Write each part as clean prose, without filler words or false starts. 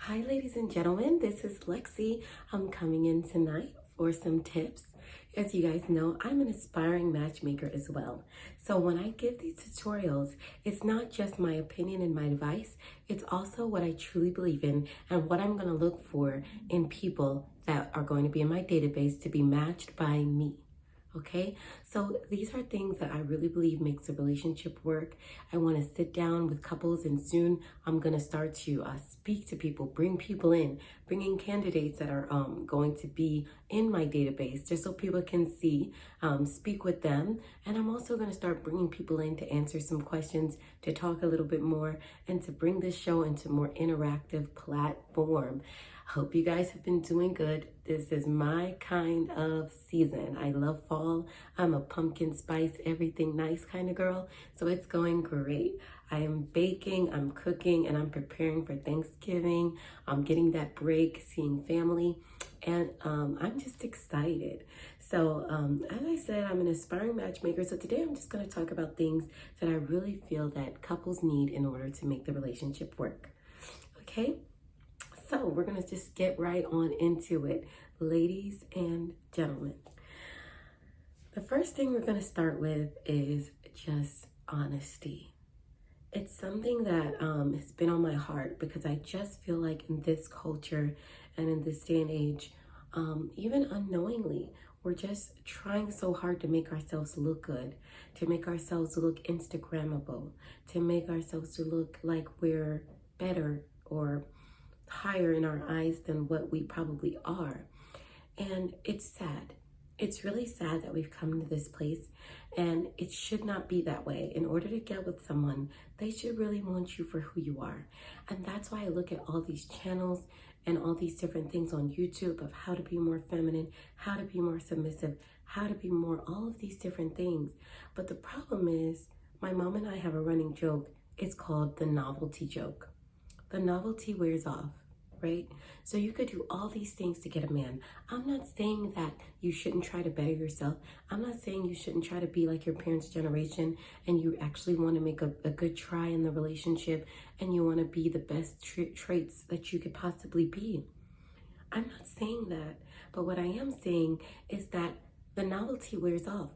Hi, ladies and gentlemen, this is Lexi. I'm coming in tonight for some tips. As you guys know, I'm an aspiring matchmaker as well. So when I give these tutorials, it's not just my opinion and my advice, it's also what I truly believe in and what I'm going to look for in people that are going to be in my database to be matched by me. Okay, so these are things that I really believe makes a relationship work. I want to sit down with couples, and soon I'm going to start to speak to people, bring people in, bring in candidates that are going to be in my database just so people can see, speak with them. And I'm also going to start bringing people in to answer some questions, to talk a little bit more, and to bring this show into a more interactive platform. Hope you guys have been doing good. This is my kind of season. I love fall. I'm a pumpkin spice, everything nice kind of girl. So it's going great. I am baking, I'm cooking, and I'm preparing for Thanksgiving. I'm getting that break, seeing family, and I'm just excited. So as I said, I'm an aspiring matchmaker. So today I'm just going to talk about things that I really feel that couples need in order to make the relationship work. Okay? So we're going to just get right on into it, ladies and gentlemen. The first thing we're going to start with is just honesty. It's something that has been on my heart because I just feel like in this culture and in this day and age, even unknowingly, we're just trying so hard to make ourselves look good, to make ourselves look Instagrammable, to make ourselves to look like we're better or higher in our eyes than what we probably are. And it's sad. It's really sad that we've come to this place, and it should not be that way. In order to get with someone, they should really want you for who you are. And that's why I look at all these channels and all these different things on YouTube of how to be more feminine, how to be more submissive, how to be more, all of these different things. But the problem is, my mom and I have a running joke. It's called the novelty joke. The novelty wears off, right? So you could do all these things to get a man. I'm not saying that you shouldn't try to better yourself. I'm not saying you shouldn't try to be like your parents' generation and you actually want to make a good try in the relationship and you want to be the best traits that you could possibly be. I'm not saying that, but what I am saying is that the novelty wears off.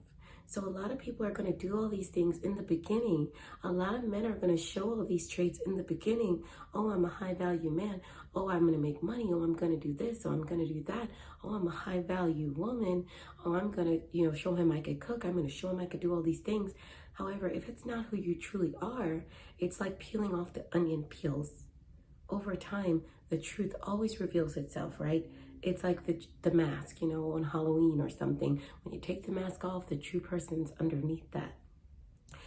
So a lot of people are going to do all these things in the beginning. A lot of men are going to show all these traits in the beginning. Oh, I'm a high value man. Oh, I'm going to make money. Oh, I'm going to do this. Oh, I'm going to do that. Oh, I'm a high value woman. Oh, I'm going to, show him I could cook. I'm going to show him I could do all these things. However, if it's not who you truly are, it's like peeling off the onion peels. Over time, the truth always reveals itself, right? It's like the mask, on Halloween or something. When you take the mask off, the true person's underneath that.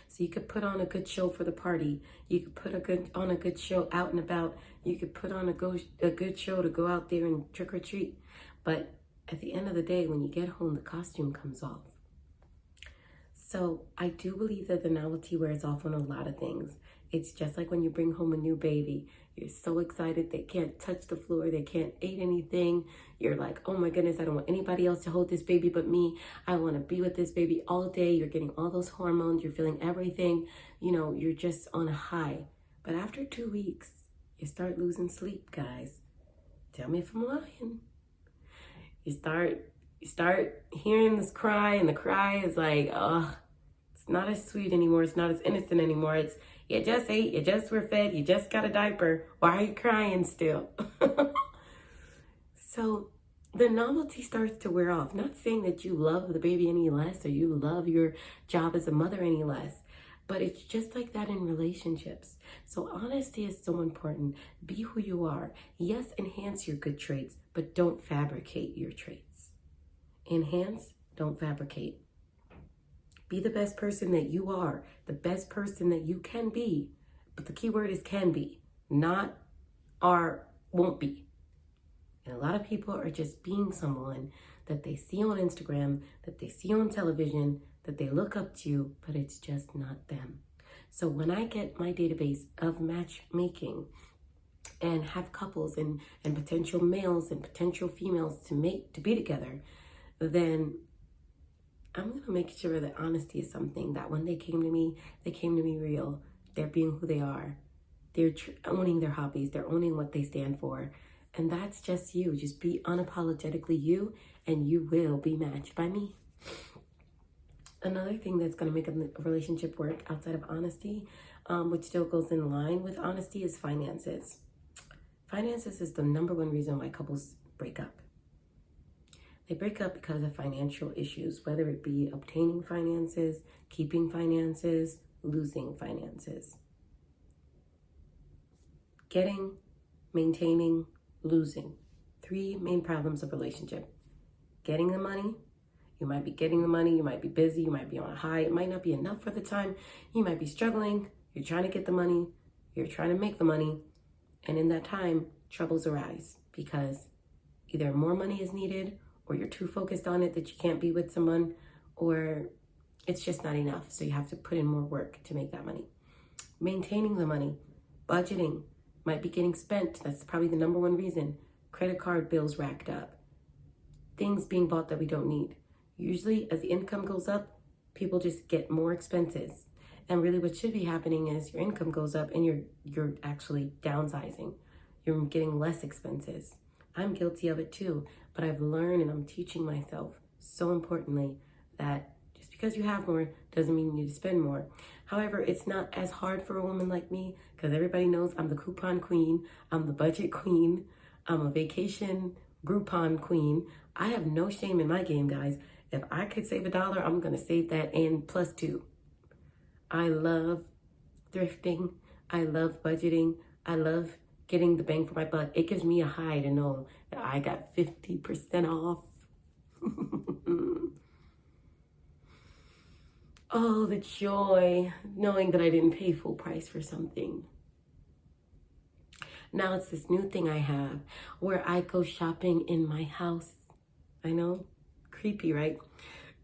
So you could put on a good show for the party. You could put on a good show out and about. You could put on a good show to go out there and trick or treat. But at the end of the day, when you get home, the costume comes off. So I do believe that the novelty wears off on a lot of things. It's just like when you bring home a new baby. You're so excited, they can't touch the floor, they can't eat anything. You're like, oh my goodness, I don't want anybody else to hold this baby but me. I want to be with this baby all day. You're getting all those hormones, you're feeling everything. You're just on a high. But after 2 weeks, you start losing sleep, guys. Tell me if I'm lying. You start hearing this cry, and the cry is like, oh, it's not as sweet anymore. It's not as innocent anymore. It's, you just ate, you just were fed, you just got a diaper. Why are you crying still? So the novelty starts to wear off. Not saying that you love the baby any less or you love your job as a mother any less, but it's just like that in relationships. So honesty is so important. Be who you are. Yes, enhance your good traits, but don't fabricate your traits. Enhance, don't fabricate. Be the best person that you are, the best person that you can be. But the key word is can be, not are, won't be. And a lot of people are just being someone that they see on Instagram, that they see on television, that they look up to, but it's just not them. So when I get my database of matchmaking and have couples and potential males and potential females to be together, then I'm going to make sure that honesty is something that when they came to me real. They're being who they are. They're owning their hobbies. They're owning what they stand for. And that's just you. Just be unapologetically you, and you will be matched by me. Another thing that's going to make a relationship work outside of honesty, which still goes in line with honesty, is finances. Finances is the number one reason why couples break up. They break up because of financial issues, whether it be obtaining finances, keeping finances, losing finances. Getting, maintaining, losing. 3 main problems of relationship. Getting the money. You might be getting the money. You might be busy. You might be on a high. It might not be enough for the time. You might be struggling. You're trying to get the money. You're trying to make the money. And in that time, troubles arise because either more money is needed, or you're too focused on it that you can't be with someone, or it's just not enough. So you have to put in more work to make that money. Maintaining the money, budgeting, might be getting spent. That's probably the number one reason. Credit card bills racked up. Things being bought that we don't need. Usually as the income goes up, people just get more expenses. And really what should be happening is your income goes up and you're actually downsizing. You're getting less expenses. I'm guilty of it too, but I've learned and I'm teaching myself so importantly that just because you have more doesn't mean you need to spend more. However, it's not as hard for a woman like me because everybody knows I'm the coupon queen, I'm the budget queen, I'm a vacation Groupon queen. I have no shame in my game, guys. If I could save $1, I'm gonna save that and plus 2. I love thrifting. I love budgeting. I love getting the bang for my buck. It gives me a high to know that I got 50% off. Oh, the joy knowing that I didn't pay full price for something. Now it's this new thing I have where I go shopping in my house. I know, creepy, right?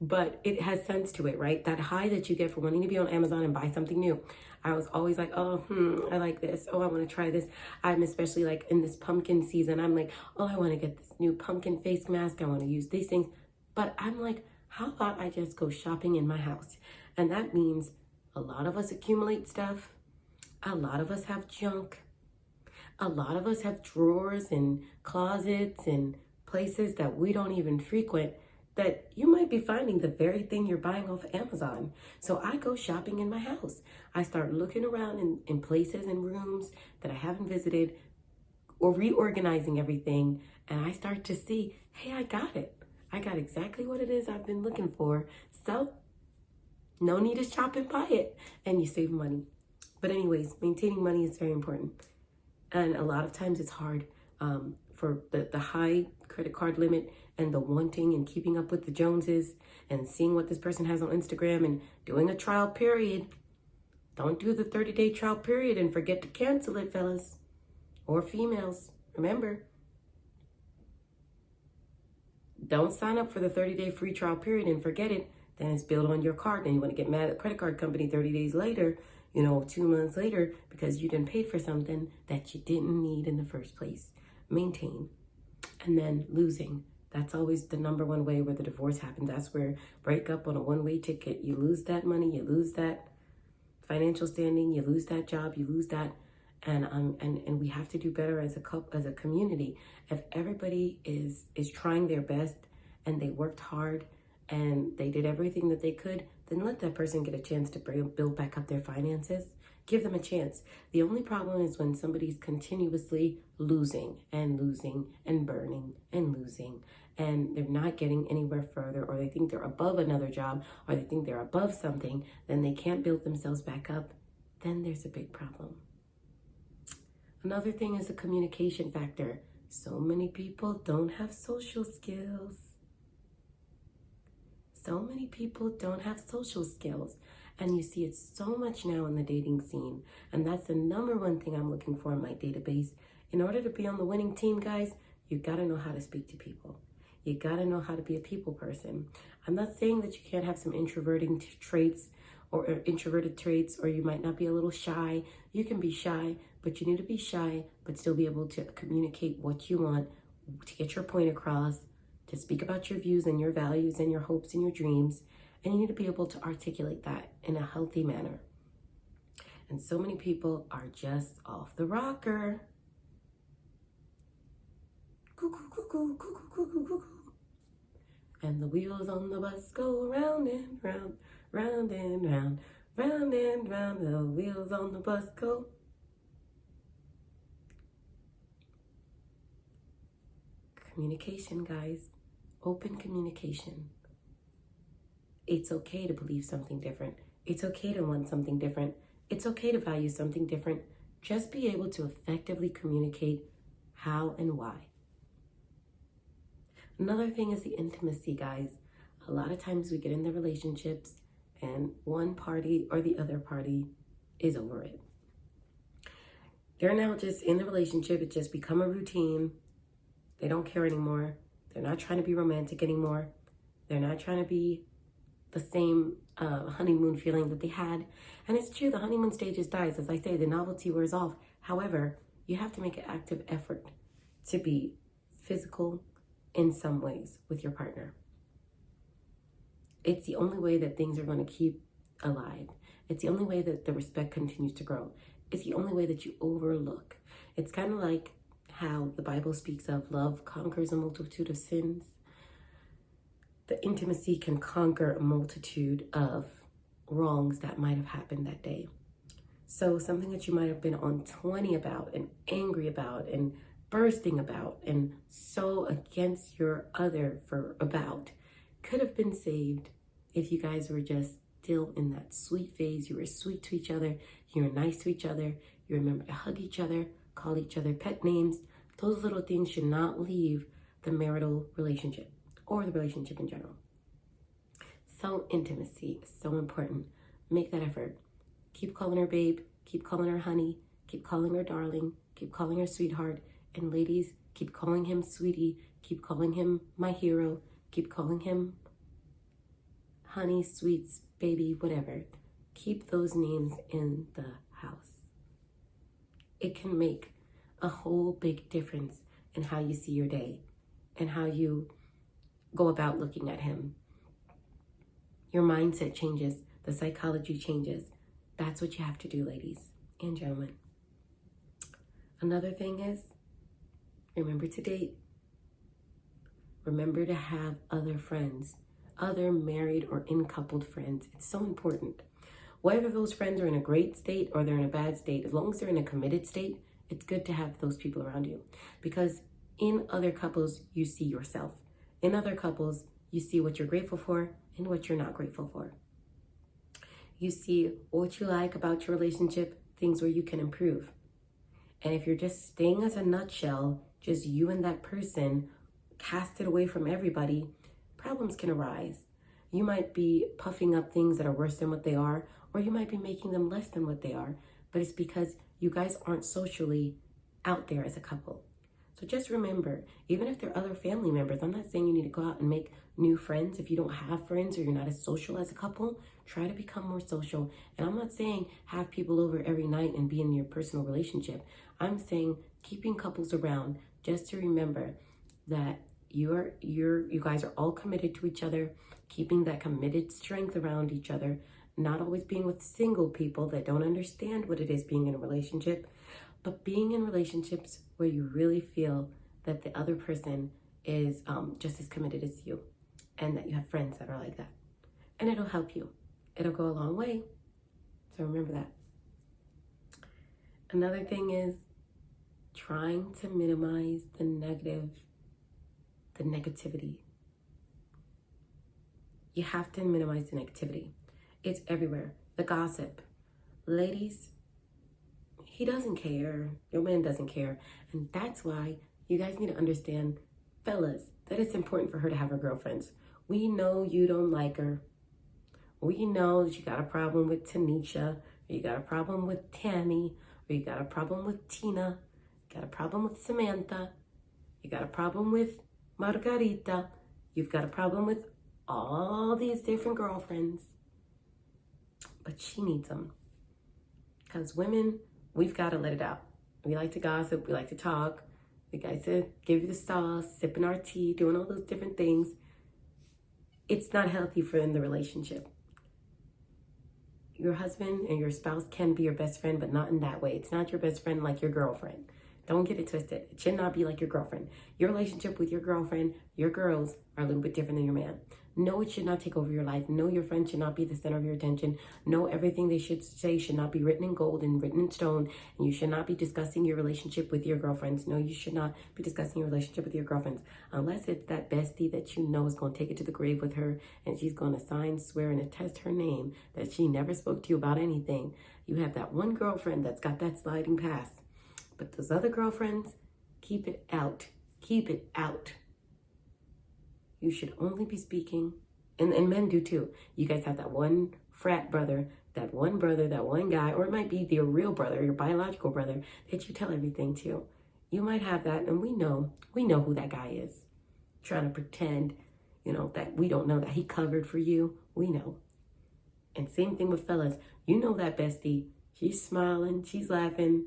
But it has sense to it, right? That high that you get from wanting to be on Amazon and buy something new. I was always like, I like this. Oh, I want to try this. I'm especially like in this pumpkin season. I'm like, oh, I want to get this new pumpkin face mask. I want to use these things. But I'm like, how about I just go shopping in my house? And that means a lot of us accumulate stuff. A lot of us have junk. A lot of us have drawers and closets and places that we don't even frequent that you might be finding the very thing you're buying off Amazon. So I go shopping in my house. I start looking around in places and rooms that I haven't visited or reorganizing everything. And I start to see, hey, I got it. I got exactly what it is I've been looking for. So no need to shop and buy it. And you save money. But anyways, maintaining money is very important. And a lot of times it's hard for the high credit card limit and the wanting and keeping up with the Joneses and seeing what this person has on Instagram and doing a trial period. Don't do the 30-day trial period and forget to cancel it, fellas or females. Remember, don't sign up for the 30-day free trial period and forget it. Then it's billed on your card and you want to get mad at the credit card company 30 days later, 2 months later, because you didn't pay for something that you didn't need in the first place. Maintain. And then losing. That's always the number one way where the divorce happens. That's where breakup on a one-way ticket. You lose that money, you lose that financial standing, you lose that job, you lose that. And we have to do better as a couple, as a community. If everybody is trying their best and they worked hard and they did everything that they could, then let that person get a chance to build back up their finances. Give them a chance. The only problem is when somebody's continuously losing and burning and losing, and they're not getting anywhere further, or they think they're above another job, or they think they're above something, then they can't build themselves back up. Then there's a big problem. Another thing is the communication factor. So many people don't have social skills. So many people don't have social skills. And you see it so much now in the dating scene. And that's the number one thing I'm looking for in my database. In order to be on the winning team, guys, you got to know how to speak to people. You got to know how to be a people person. I'm not saying that you can't have some introverting traits or introverted traits, or you might not be a little shy. You can be shy, but you need to be shy, but still be able to communicate what you want, to get your point across, to speak about your views and your values and your hopes and your dreams. And you need to be able to articulate that in a healthy manner. And so many people are just off the rocker. Cuckoo, cuckoo, cuckoo, cuckoo, cuckoo. And the wheels on the bus go round and round, round and round, round and round. The wheels on the bus go. Communication, guys. Open communication. It's okay to believe something different. It's okay to want something different. It's okay to value something different. Just be able to effectively communicate how and why. Another thing is the intimacy, guys. A lot of times we get in the relationships and one party or the other party is over it. They're now just in the relationship. It's just become a routine. They don't care anymore. They're not trying to be romantic anymore. They're not trying to be the same honeymoon feeling that they had. And it's true, the honeymoon stage dies. As I say, the novelty wears off. However, you have to make an active effort to be physical in some ways with your partner. It's the only way that things are going to keep alive. It's the only way that the respect continues to grow. It's the only way that you overlook. It's kind of like how the Bible speaks of love conquers a multitude of sins. The intimacy can conquer a multitude of wrongs that might have happened that day. So something that you might have been on 20 about and angry about and bursting about and so against your other about could have been saved if you guys were just still in that sweet phase. You were sweet to each other. You were nice to each other. You remember to hug each other, call each other pet names. Those little things should not leave the marital relationship or the relationship in general. So intimacy is so important. Make that effort. Keep calling her babe. Keep calling her honey. Keep calling her darling. Keep calling her sweetheart. And ladies, keep calling him sweetie. Keep calling him my hero. Keep calling him honey, sweets, baby, whatever. Keep those names in the house. It can make a whole big difference in how you see your day and how you go about looking at him. Your mindset changes. The psychology changes. That's what you have to do, ladies and gentlemen. Another thing is, remember to date. Remember to have other friends, other married or in-coupled friends. It's so important. Whether those friends are in a great state or they're in a bad state, as long as they're in a committed state, it's good to have those people around you. Because in other couples, you see yourself. In other couples, you see what you're grateful for and what you're not grateful for. You see what you like about your relationship, things where you can improve. And if you're just staying as a nutshell, just you and that person, casted away from everybody, problems can arise. You might be puffing up things that are worse than what they are, or you might be making them less than what they are. But it's because you guys aren't socially out there as a couple. So just remember, even if they're other family members, I'm not saying you need to go out and make new friends. If you don't have friends or you're not as social as a couple, try to become more social. And I'm not saying have people over every night and be in your personal relationship. I'm saying keeping couples around just to remember that you guys are all committed to each other, keeping that committed strength around each other, not always being with single people that don't understand what it is being in a relationship, but being in relationships where you really feel that the other person is just as committed as you and that you have friends that are like that. And it'll help you. It'll go a long way. So remember that. Another thing is trying to minimize the negativity. You have to minimize the negativity. It's everywhere. The gossip. Ladies, he doesn't care. Your man doesn't care. And that's why you guys need to understand, fellas, that it's important for her to have her girlfriends. We know you don't like her. We know that you got a problem with Tanisha, or you got a problem with Tammy, or you got a problem with Tina, you got a problem with Samantha, you got a problem with Margarita, you've got a problem with all these different girlfriends. But she needs them. Because women, we've got to let it out. We like to gossip, we like to talk, we like to give you the sauce, sipping our tea, doing all those different things. It's not healthy for in the relationship. Your husband and your spouse can be your best friend, but not in that way. It's not your best friend like your girlfriend. Don't get it twisted. It should not be like your girlfriend. Your relationship with your girlfriend, your girls, are a little bit different than your man. No, it should not take over your life. No, your friends should not be the center of your attention. No, everything they should say should not be written in gold and written in stone. And you should not be discussing your relationship with your girlfriends. No, you should not be discussing your relationship with your girlfriends. Unless it's that bestie that you know is going to take it to the grave with her and she's going to sign, swear, and attest her name that she never spoke to you about anything. You have that one girlfriend that's got that sliding pass. But those other girlfriends, keep it out. Keep it out. You should only be speaking, and men do too. You guys have that one frat brother, that one guy, or it might be your real brother, your biological brother, that you tell everything to. You might have that, and we know who that guy is. Trying to pretend, that we don't know that he covered for you. We know. And same thing with fellas. You know that bestie. She's smiling, she's laughing.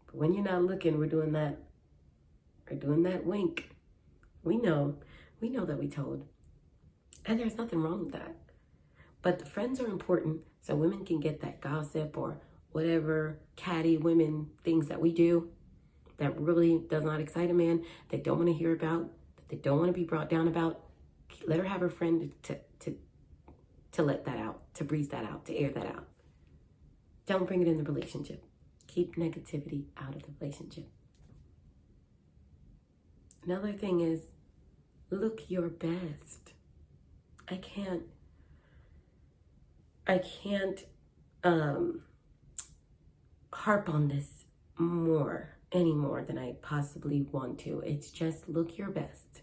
But when you're not looking, we're doing that wink. We know that we told. And there's nothing wrong with that. But the friends are important so women can get that gossip or whatever catty women things that we do that really does not excite a man, they don't want to hear about, that they don't want to be brought down about. Let her have her friend to let that out, to breeze that out, to air that out. Don't bring it in the relationship. Keep negativity out of the relationship. Another thing is, look your best. I can't harp on this any more than I possibly want to. It's just look your best.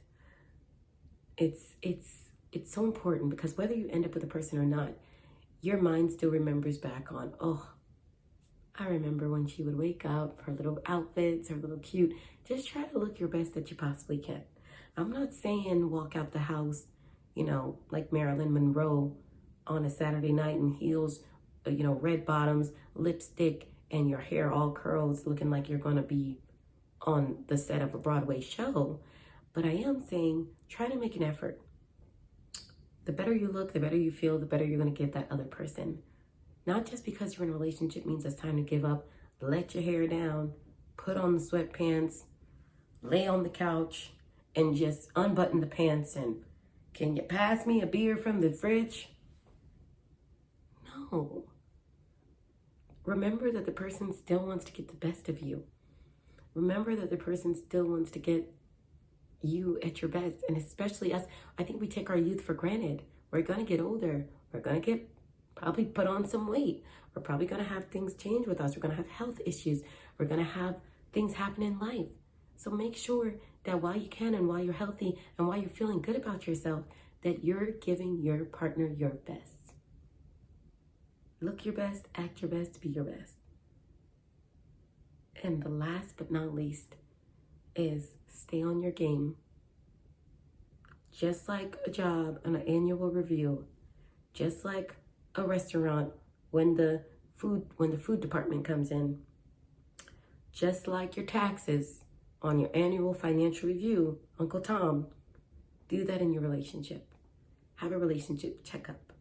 It's so important because whether you end up with a person or not, your mind still remembers back on, I remember when she would wake up, her little outfits, her little cute. Just try to look your best that you possibly can. I'm not saying walk out the house, like Marilyn Monroe on a Saturday night in heels, red bottoms, lipstick, and your hair all curls looking like you're going to be on the set of a Broadway show. But I am saying try to make an effort. The better you look, the better you feel, the better you're going to give that other person. Not just because you're in a relationship means it's time to give up. Let your hair down, put on the sweatpants, lay on the couch, and just unbutton the pants and, can you pass me a beer from the fridge? No. Remember that the person still wants to get the best of you. Remember that the person still wants to get you at your best. And especially us, I think we take our youth for granted. We're going to get older. We're going to probably put on some weight. We're probably going to have things change with us. We're going to have health issues. We're going to have things happen in life. So make sure that while you can and while you're healthy and while you're feeling good about yourself, that you're giving your partner your best. Look your best, act your best, be your best. And the last but not least is stay on your game. Just like a job, an annual review, just like a restaurant when the food department comes in, just like your taxes on your annual financial review, Uncle Tom, do that in your relationship. Have a relationship checkup.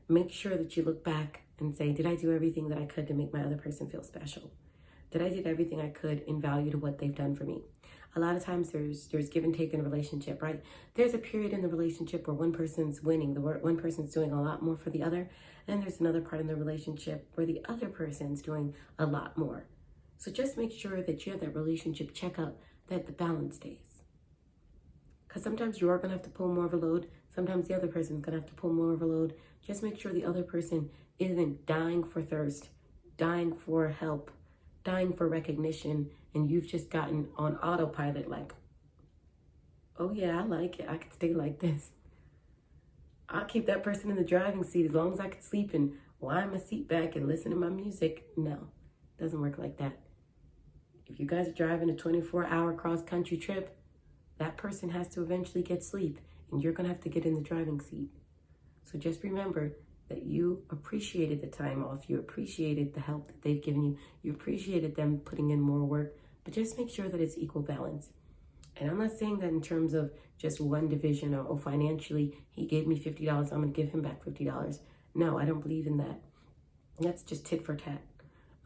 Make sure that you look back and say, did I do everything that I could to make my other person feel special? Did I do everything I could in value to what they've done for me? A lot of times there's give and take in a relationship, right? There's a period in the relationship where one person's winning, one person's doing a lot more for the other, and there's another part in the relationship where the other person's doing a lot more. So just make sure that you have that relationship checkup, that the balance stays. Because sometimes you are going to have to pull more of a load. Sometimes the other person's going to have to pull more of a load. Just make sure the other person isn't dying for thirst, dying for help, dying for recognition, and you've just gotten on autopilot like, oh yeah, I like it. I could stay like this. I'll keep that person in the driving seat as long as I can sleep and wind my seat back and listen to my music. No, it doesn't work like that. If you guys are driving a 24-hour cross-country trip, that person has to eventually get sleep, and you're going to have to get in the driving seat. So just remember that you appreciated the time off. You appreciated the help that they've given you. You appreciated them putting in more work, but just make sure that it's equal balance. And I'm not saying that in terms of just one division or financially, he gave me $50, I'm going to give him back $50. No, I don't believe in that. That's just tit for tat.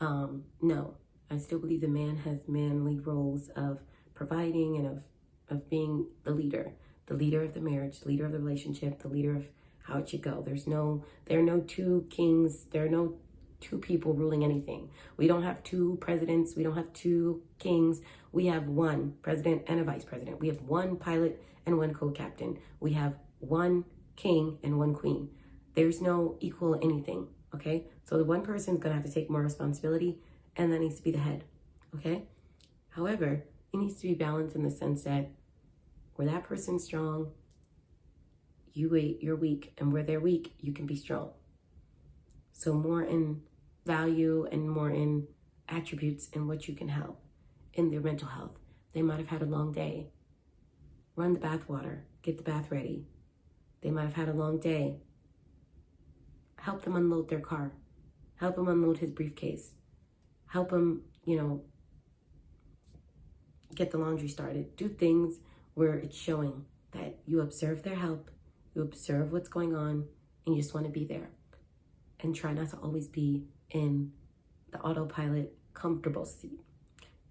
No, I still believe the man has manly roles of providing and of being the leader of the marriage, the leader of the relationship, the leader of how it should go. There are no two kings. There are no two people ruling anything. We don't have two presidents. We don't have two kings. We have one president and a vice president. We have one pilot and one co-captain. We have one king and one queen. There's no equal anything, okay? So the one person's gonna have to take more responsibility, and that needs to be the head, okay? However, it needs to be balanced in the sense that where that person's strong, you're weak, and where they're weak, you can be strong. So more in value and more in attributes in what you can help in their mental health. They might have had a long day. Run the bath water, get the bath ready. They might have had a long day. Help them unload their car. Help him unload his briefcase. Help him, get the laundry started. Do things where it's showing that you observe their help, you observe what's going on, and you just want to be there. And try not to always be in the autopilot comfortable seat.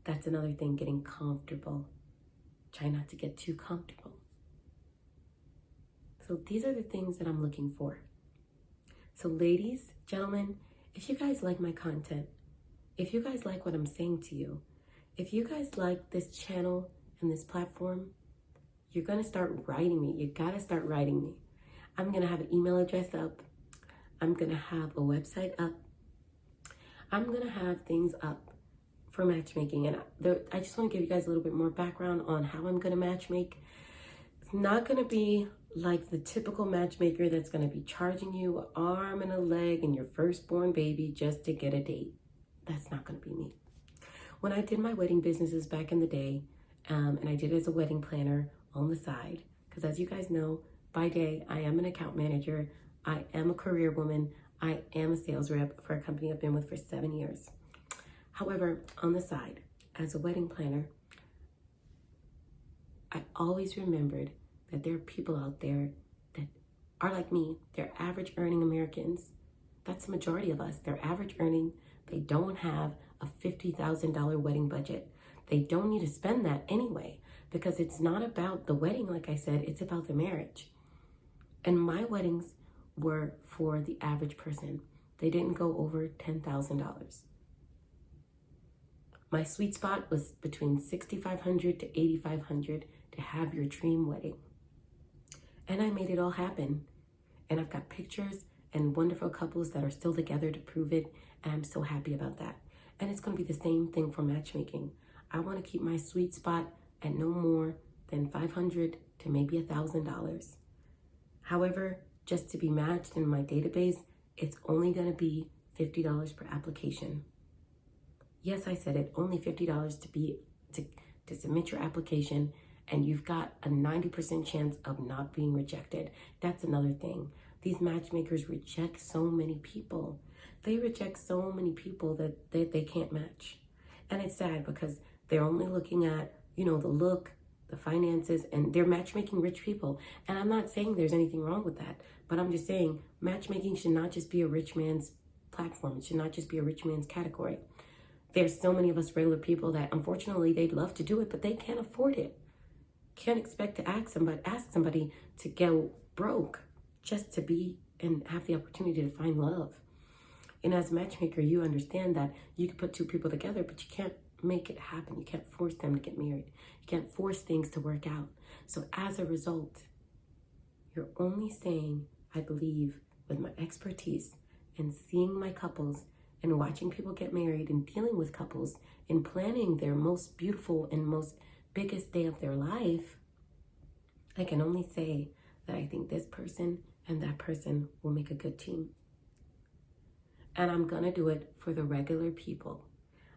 That's another thing, getting comfortable. Try not to get too comfortable. So these are the things that I'm looking for. So ladies, gentlemen, if you guys like my content, if you guys like what I'm saying to you, if you guys like this channel and this platform, you're going to start writing me. You got to start writing me. I'm going to have an email address up. I'm going to have a website up. I'm going to have things up for matchmaking. And I just want to give you guys a little bit more background on how I'm going to matchmake. It's not going to be like the typical matchmaker that's going to be charging you an arm and a leg and your firstborn baby just to get a date. That's not going to be me. When I did my wedding businesses back in the day, and I did it as a wedding planner on the side, because as you guys know, by day, I am an account manager. I am a career woman. I am a sales rep for a company I've been with for 7 years. However, on the side, as a wedding planner, I always remembered that there are people out there that are like me. They're average earning Americans. That's the majority of us. They're average earning. They don't have a $50,000 wedding budget. They don't need to spend that anyway, because it's not about the wedding, like I said, it's about the marriage. And my weddings were for the average person. They didn't go over $10,000. My sweet spot was between $6,500 to $8,500 to have your dream wedding. And I made it all happen. And I've got pictures and wonderful couples that are still together to prove it. And I'm so happy about that. And it's going to be the same thing for matchmaking. I want to keep my sweet spot at no more than $500 to maybe $1,000. However, just to be matched in my database, it's only going to be $50 per application. Yes, I said it, only $50 to submit your application, and you've got a 90% chance of not being rejected. That's another thing. These matchmakers reject so many people. They reject so many people that they can't match. And it's sad because they're only looking at, the look, the finances, and they're matchmaking rich people. And I'm not saying there's anything wrong with that, but I'm just saying matchmaking should not just be a rich man's platform. It should not just be a rich man's category. There's so many of us regular people that unfortunately they'd love to do it, but they can't afford it. Can't expect to ask somebody to go broke just to be and have the opportunity to find love. And as a matchmaker, you understand that you can put two people together, but you can't make it happen. You can't force them to get married. You can't force things to work out. So as a result, you're only saying, I believe, with my expertise and seeing my couples and watching people get married and dealing with couples and planning their most beautiful and most biggest day of their life, I can only say that I think this person and that person will make a good team. And I'm going to do it for the regular people.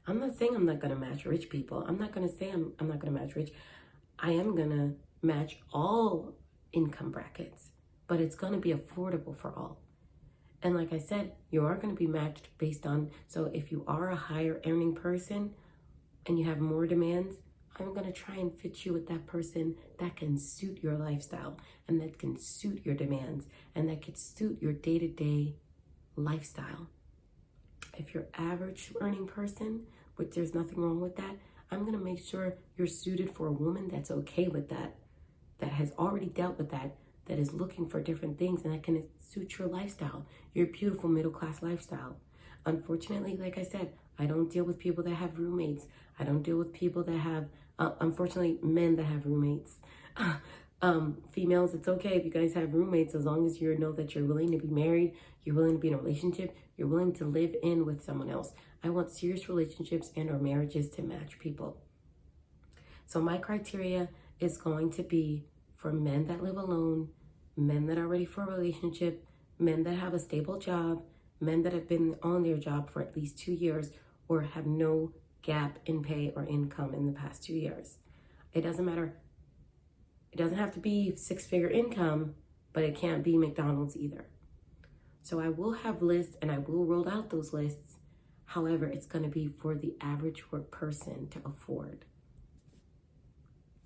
I'm not saying I'm not going to match rich people. I'm not going to say I'm not going to match rich. I am going to match all income brackets, but it's going to be affordable for all. And like I said, you are going to be matched based on, so if you are a higher earning person and you have more demands, I'm going to try and fit you with that person that can suit your lifestyle and that can suit your demands and that can suit your day-to-day lifestyle. If you're average earning person, which there's nothing wrong with that, I'm going to make sure you're suited for a woman that's okay with that has already dealt with that is looking for different things and that can suit your lifestyle, your beautiful middle class lifestyle. Unfortunately, like I said, I don't deal with people that have roommates. I don't deal with people that have, unfortunately, men that have roommates. Females, it's okay if you guys have roommates as long as you know that you're willing to be married, you're willing to be in a relationship, you're willing to live in with someone else. I want serious relationships and or marriages to match people. So my criteria is going to be for men that live alone, men that are ready for a relationship, men that have a stable job, men that have been on their job for at least 2 years or have no gap in pay or income in the past 2 years. It doesn't matter. It doesn't have to be 6-figure income, but it can't be McDonald's either. So I will have lists and I will roll out those lists. However, it's going to be for the average work person to afford.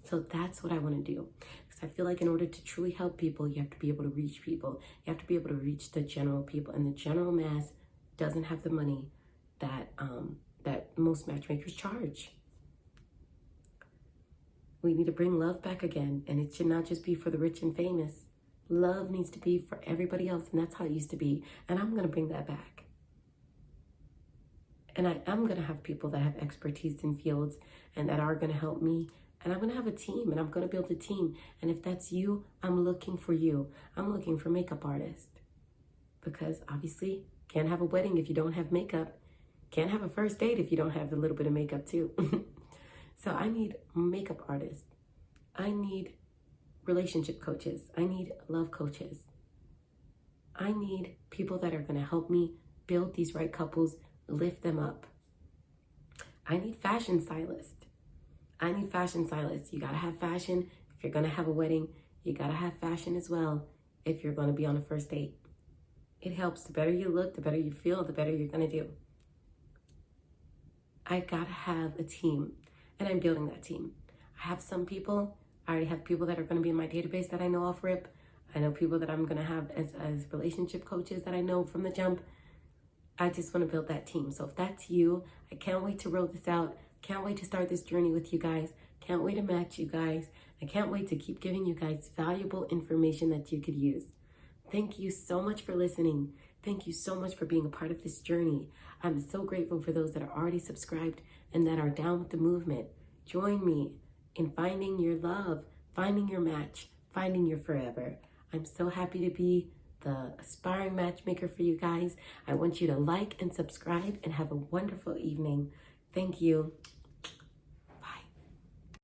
So that's what I want to do. Because I feel like in order to truly help people, you have to be able to reach people. You have to be able to reach the general people. And the general mass doesn't have the money that most matchmakers charge. We need to bring love back again. And it should not just be for the rich and famous. Love needs to be for everybody else. And that's how it used to be. And I'm going to bring that back. And I am going to have people that have expertise in fields and that are going to help me. And I'm going to have a team and I'm going to build a team. And if that's you, I'm looking for you. I'm looking for makeup artists. Because obviously, can't have a wedding if you don't have makeup. Can't have a first date if you don't have a little bit of makeup too. So I need makeup artists. I need relationship coaches. I need love coaches. I need people that are going to help me build these right couples, lift them up. I need fashion stylists. I need fashion stylists. You got to have fashion. If you're going to have a wedding, you got to have fashion as well if you're going to be on a first date. It helps. The better you look, the better you feel, the better you're going to do. I got to have a team, and I'm building that team. I have some people. I already have people that are going to be in my database that I know off rip. I know people that I'm going to have as relationship coaches that I know from the jump. I just want to build that team. So if that's you, I can't wait to roll this out. Can't wait to start this journey with you guys. Can't wait to match you guys. I can't wait to keep giving you guys valuable information that you could use. Thank you so much for listening. Thank you so much for being a part of this journey. I'm so grateful for those that are already subscribed and that are down with the movement. Join me in finding your love, finding your match, finding your forever. I'm so happy to be the aspiring matchmaker for you guys. I want you to like and subscribe and have a wonderful evening. Thank you.